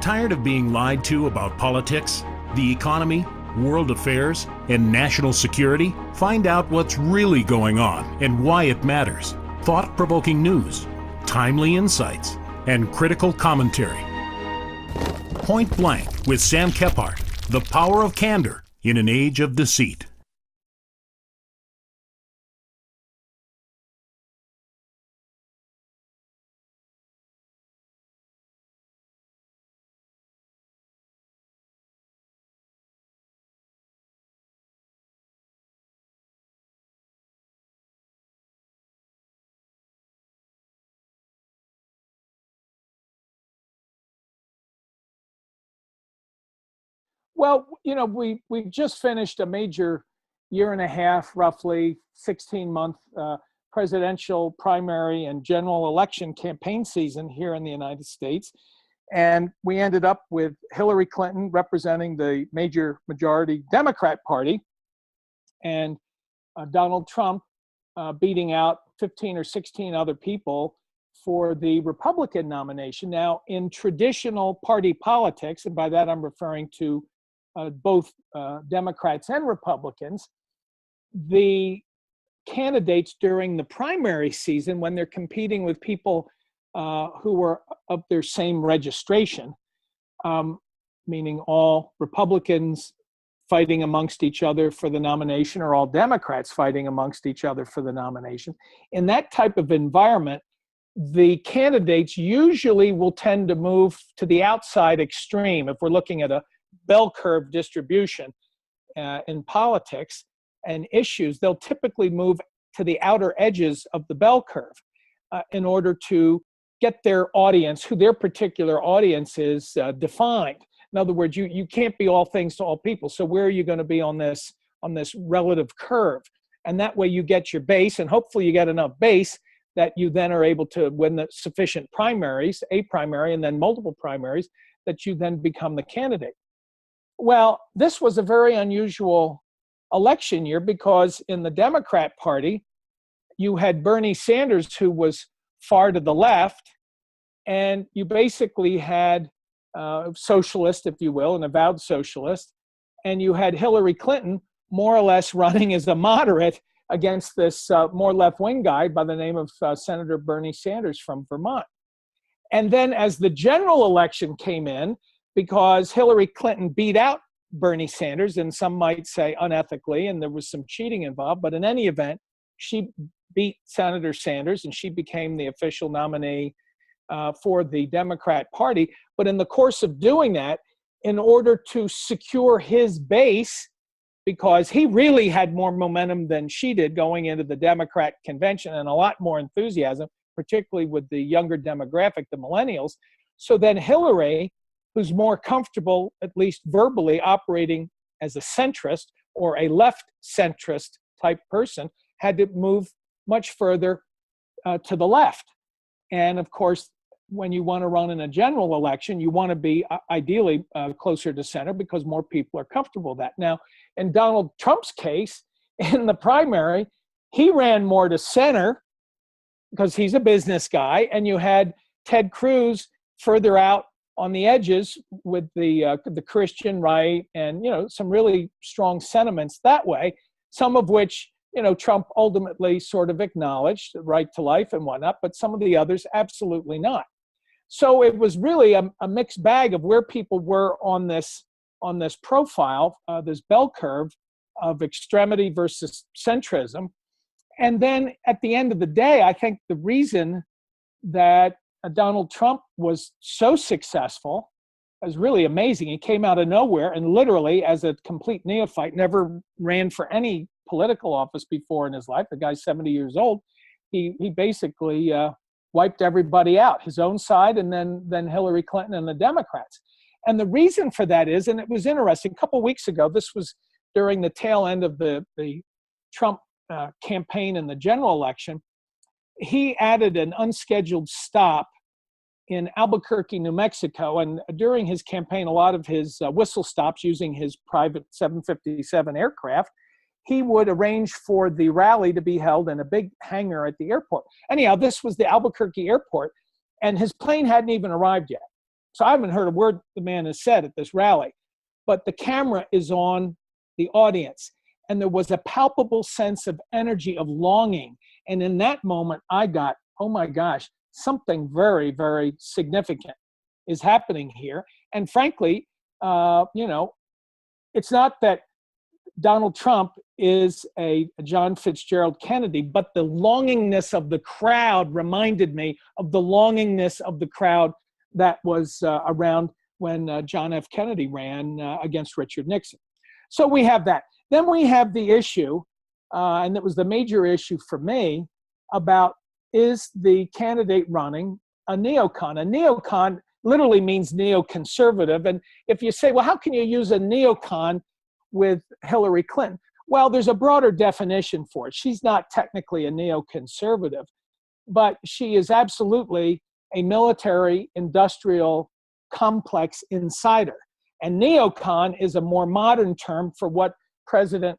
Tired of being lied to about politics, the economy, world affairs, and national security? Find out what's really going on and why it matters. Thought-provoking news, timely insights, and critical commentary. Point Blank with Sam Kephart. The power of candor in an age of deceit. Well, we just finished a major year and a half, roughly 16-month presidential primary and general election campaign season here in the United States. And we ended up with Hillary Clinton representing the major majority Democrat Party and Donald Trump beating out 15 or 16 other people for the Republican nomination. Now, in traditional party politics, and by that I'm referring to both Democrats and Republicans, the candidates during the primary season, when they're competing with people who are of their same registration, meaning all Republicans fighting amongst each other for the nomination or all Democrats fighting amongst each other for the nomination. In that type of environment, the candidates usually will tend to move to the outside extreme. If we're looking at a bell curve distribution in politics and issues, they'll typically move to the outer edges of the bell curve in order to get their audience, who their particular audience is, defined. In other words, you can't be all things to all people. So where are you going to be on this relative curve? And that way you get your base, and hopefully you get enough base that you then are able to win the sufficient primaries, a primary and then multiple primaries, that you then become the candidate. Well, this was a very unusual election year because in the Democrat Party, you had Bernie Sanders, who was far to the left, and you basically had a socialist, if you will, an avowed socialist, and you had Hillary Clinton more or less running as a moderate against this more left-wing guy by the name of Senator Bernie Sanders from Vermont. And then as the general election came in, because Hillary Clinton beat out Bernie Sanders, and some might say unethically, and there was some cheating involved, but in any event, she beat Senator Sanders and she became the official nominee for the Democrat Party. But in the course of doing that, in order to secure his base, because he really had more momentum than she did going into the Democrat convention and a lot more enthusiasm, particularly with the younger demographic, the millennials. So then Hillary, who's more comfortable, at least verbally, operating as a centrist or a left centrist type person, had to move much further to the left. And of course, when you want to run in a general election, you want to be ideally closer to center because more people are comfortable with that. Now, in Donald Trump's case, in the primary, he ran more to center because he's a business guy, and you had Ted Cruz further out on the edges with the Christian right and, some really strong sentiments that way, some of which, Trump ultimately sort of acknowledged, the right to life and whatnot, but some of the others absolutely not. So it was really a mixed bag of where people were on this profile, this bell curve of extremity versus centrism. And then at the end of the day, I think the reason that Donald Trump was so successful is really amazing. He came out of nowhere and literally, as a complete neophyte, never ran for any political office before in his life. The guy's 70 years old. He basically wiped everybody out, his own side, and then Hillary Clinton and the Democrats. And the reason for that is, and it was interesting, a couple of weeks ago, this was during the tail end of the Trump campaign in the general election, he added an unscheduled stop in Albuquerque, New Mexico. And during his campaign, a lot of his whistle stops using his private 757 aircraft, he would arrange for the rally to be held in a big hangar at the airport. Anyhow, this was the Albuquerque airport, and his plane hadn't even arrived yet. So I haven't heard a word the man has said at this rally, but the camera is on the audience. And there was a palpable sense of energy, of longing. And in that moment, I got, oh my gosh, something very, very significant is happening here. And frankly, it's not that Donald Trump is a John Fitzgerald Kennedy, but the longingness of the crowd reminded me of the longingness of the crowd that was around when John F. Kennedy ran against Richard Nixon. So we have that. Then we have the issue, and it was the major issue for me, about is the candidate running a neocon? A neocon literally means neoconservative. And if you say, well, how can you use a neocon with Hillary Clinton? Well, there's a broader definition for it. She's not technically a neoconservative, but she is absolutely a military industrial complex insider. And neocon is a more modern term for what President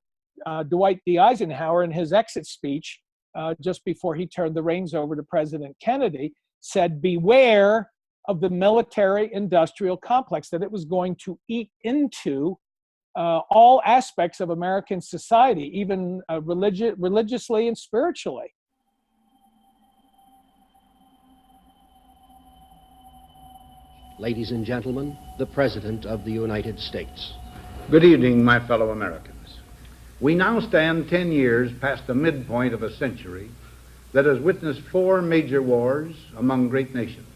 Dwight D. Eisenhower in his exit speech just before he turned the reins over to President Kennedy said, beware of the military industrial complex, that it was going to eat into all aspects of American society, even religiously and spiritually. Ladies and gentlemen, the President of the United States. Good evening, my fellow Americans. We now stand 10 years past the midpoint of a century that has witnessed 4 major wars among great nations.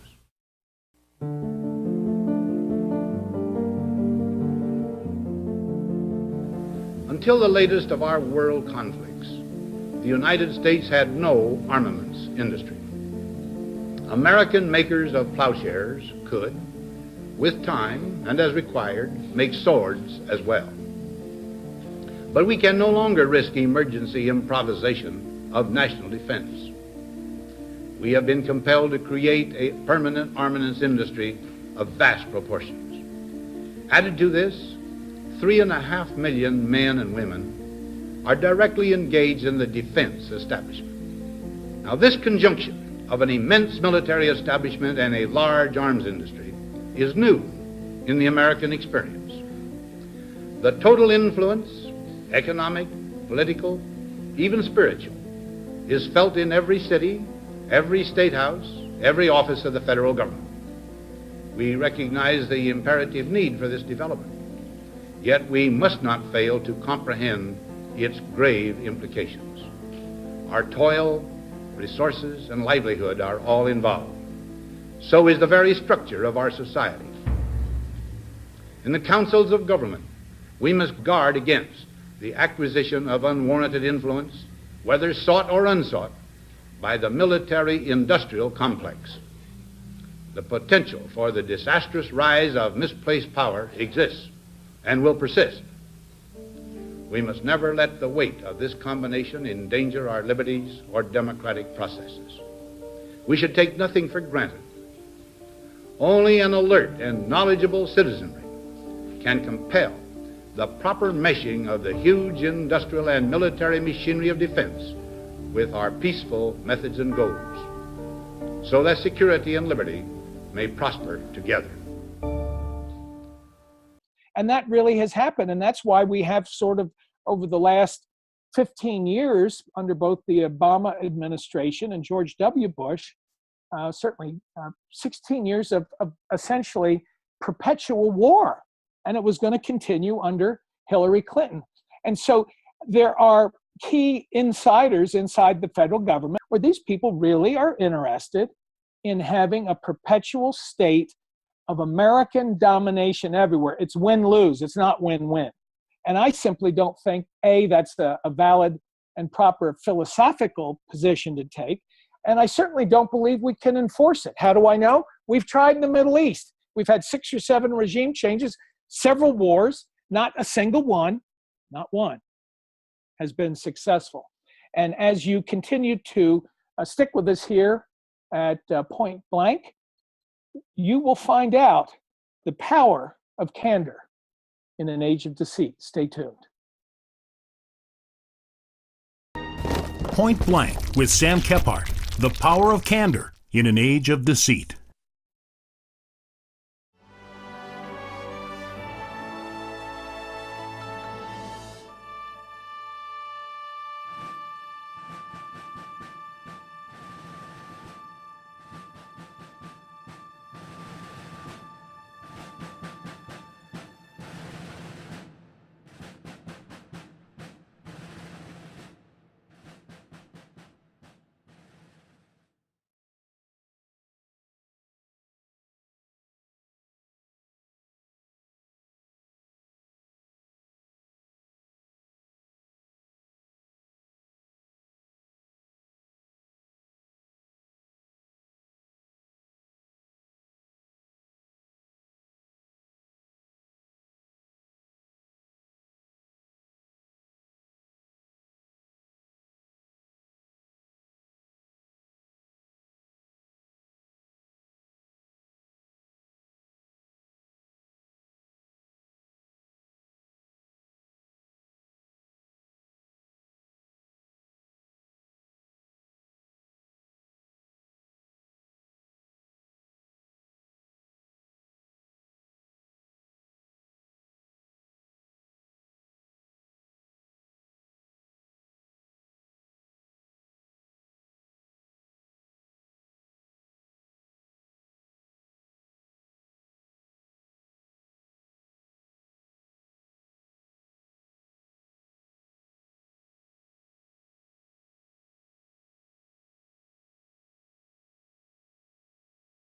Until the latest of our world conflicts, the United States had no armaments industry. American makers of plowshares could, with time and as required, make swords as well. But we can no longer risk emergency improvisation of national defense. We have been compelled to create a permanent armaments industry of vast proportions. Added to this, 3.5 million men and women are directly engaged in the defense establishment. Now, this conjunction of an immense military establishment and a large arms industry is new in the American experience. The total influence, economic, political, even spiritual, is felt in every city, every state house, every office of the federal government. We recognize the imperative need for this development, yet we must not fail to comprehend its grave implications. Our toil, resources, and livelihood are all involved. So is the very structure of our society. In the councils of government, we must guard against the acquisition of unwarranted influence, whether sought or unsought, by the military-industrial complex. The potential for the disastrous rise of misplaced power exists and will persist. We must never let the weight of this combination endanger our liberties or democratic processes. We should take nothing for granted. Only an alert and knowledgeable citizenry can compel the proper meshing of the huge industrial and military machinery of defense with our peaceful methods and goals, so that security and liberty may prosper together. And that really has happened. And that's why we have sort of, over the last 15 years, under both the Obama administration and George W. Bush, certainly 16 years of essentially perpetual war. And it was going to continue under Hillary Clinton. And so there are key insiders inside the federal government where these people really are interested in having a perpetual state of American domination everywhere. It's win-lose, it's not win-win. And I simply don't think, A, that's a valid and proper philosophical position to take. And I certainly don't believe we can enforce it. How do I know? We've tried in the Middle East. We've had 6 or 7 regime changes, several wars, not a single one, not one, has been successful. And as you continue to stick with us here at Point Blank, you will find out the power of candor in an age of deceit. Stay tuned. Point Blank with Sam Kephart, the power of candor in an age of deceit.